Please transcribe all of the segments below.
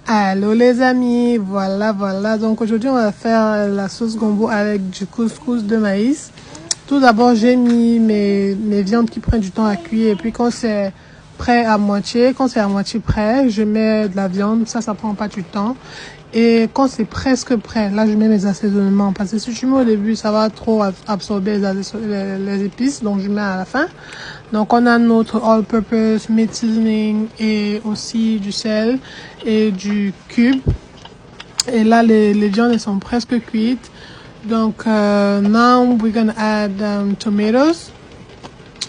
Allô les amis, voilà. Donc aujourd'hui on va faire la sauce gombo avec du couscous de maïs. Tout d'abord j'ai mis mes viandes qui prennent du temps à cuire et puis quand c'est prêt à moitié, quand c'est à moitié prêt, je mets de la viande, ça prend pas du temps. Et quand c'est presque prêt, là je mets mes assaisonnements parce que si tu mets au début, ça va trop absorber les épices, donc je mets à la fin. Donc on a notre all-purpose, meat seasoning et aussi du sel et du cube. Et là les viandes elles sont presque cuites. Donc now we're gonna add tomatoes.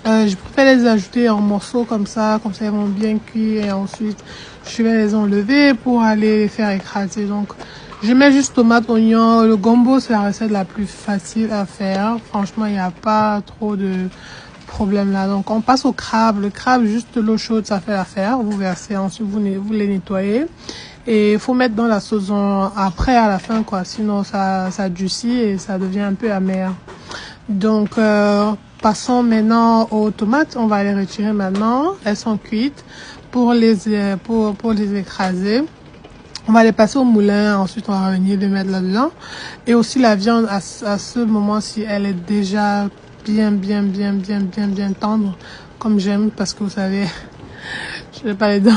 Je préfère les ajouter en morceaux comme ça ils vont bien cuire et ensuite je vais les enlever pour aller les faire écraser. Donc je mets juste tomates, oignons. Le gombo c'est la recette la plus facile à faire. Franchement il n'y a pas trop de problème là. Donc on passe au crabe. Le crabe juste l'eau chaude ça fait l'affaire. Vous versez ensuite vous les nettoyez. Et il faut mettre dans la sauce après à la fin quoi. Sinon ça durcit et ça devient un peu amer. Donc passons maintenant aux tomates. On va les retirer maintenant. Elles sont cuites pour les écraser. On va les passer au moulin. Ensuite, on va revenir les mettre là-dedans. Et aussi la viande à ce moment-ci, elle est déjà bien tendre. Comme j'aime parce que vous savez, je n'ai pas les dents.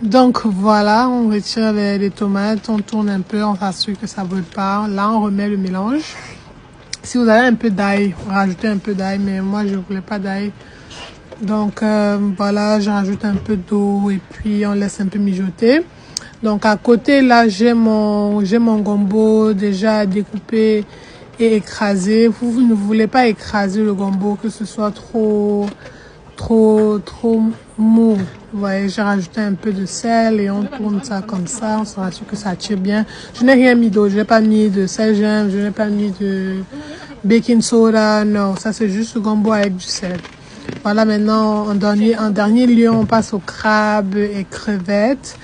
Donc voilà, on retire les tomates. On tourne un peu. On s'assure que ça ne brûle pas. Là, on remet le mélange. Si vous avez un peu d'ail, rajoutez un peu d'ail, mais moi je voulais pas d'ail. Donc voilà, je rajoute un peu d'eau et puis on laisse un peu mijoter. Donc à côté là, j'ai mon gombo déjà découpé et écrasé. Vous ne voulez pas écraser le gombo, que ce soit trop mou. Vous voyez, j'ai rajouté un peu de sel et on tourne ça comme ça. On se rassure que ça tire bien. Je n'ai rien mis d'eau. Je n'ai pas mis de sel, je n'ai pas mis de baking soda. Non, ça c'est juste le gombo avec du sel. Voilà, maintenant, en dernier lieu, on passe au crabe et crevettes.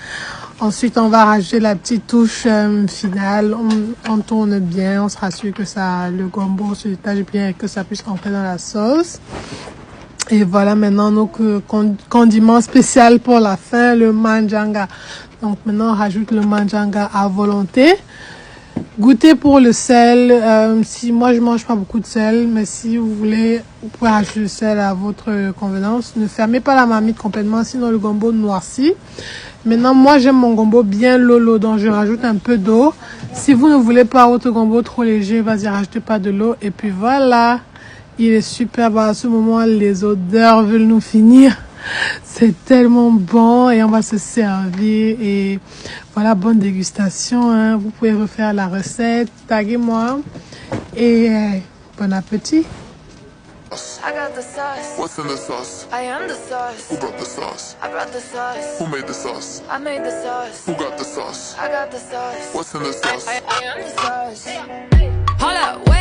Ensuite, on va rajouter la petite touche finale. On tourne bien. On se rassure que le gombo se détache bien et que ça puisse rentrer dans la sauce. Et voilà maintenant nos condiments spéciaux pour la fin, le manjanga. Donc maintenant on rajoute le manjanga à volonté. Goûtez pour le sel. Si moi je mange pas beaucoup de sel, mais si vous voulez, vous pouvez rajouter le sel à votre convenance. Ne fermez pas la marmite complètement, sinon le gombo noircit. Maintenant moi j'aime mon gombo bien lolo, donc je rajoute un peu d'eau. Si vous ne voulez pas votre gombo trop léger, vas-y rajoutez pas de l'eau et puis voilà. Il est superbe. À ce moment, les odeurs veulent nous finir. C'est tellement bon et on va se servir. Et voilà, bonne dégustation. Hein. Vous pouvez refaire la recette. Taguez-moi. Et bon appétit. I got the sauce. What's in the sauce? I am the sauce. Who brought the sauce? I brought the sauce. Who made the sauce? I made the sauce. Who got the sauce? I got the sauce. What's in the sauce? I am the sauce. Hold up, wait.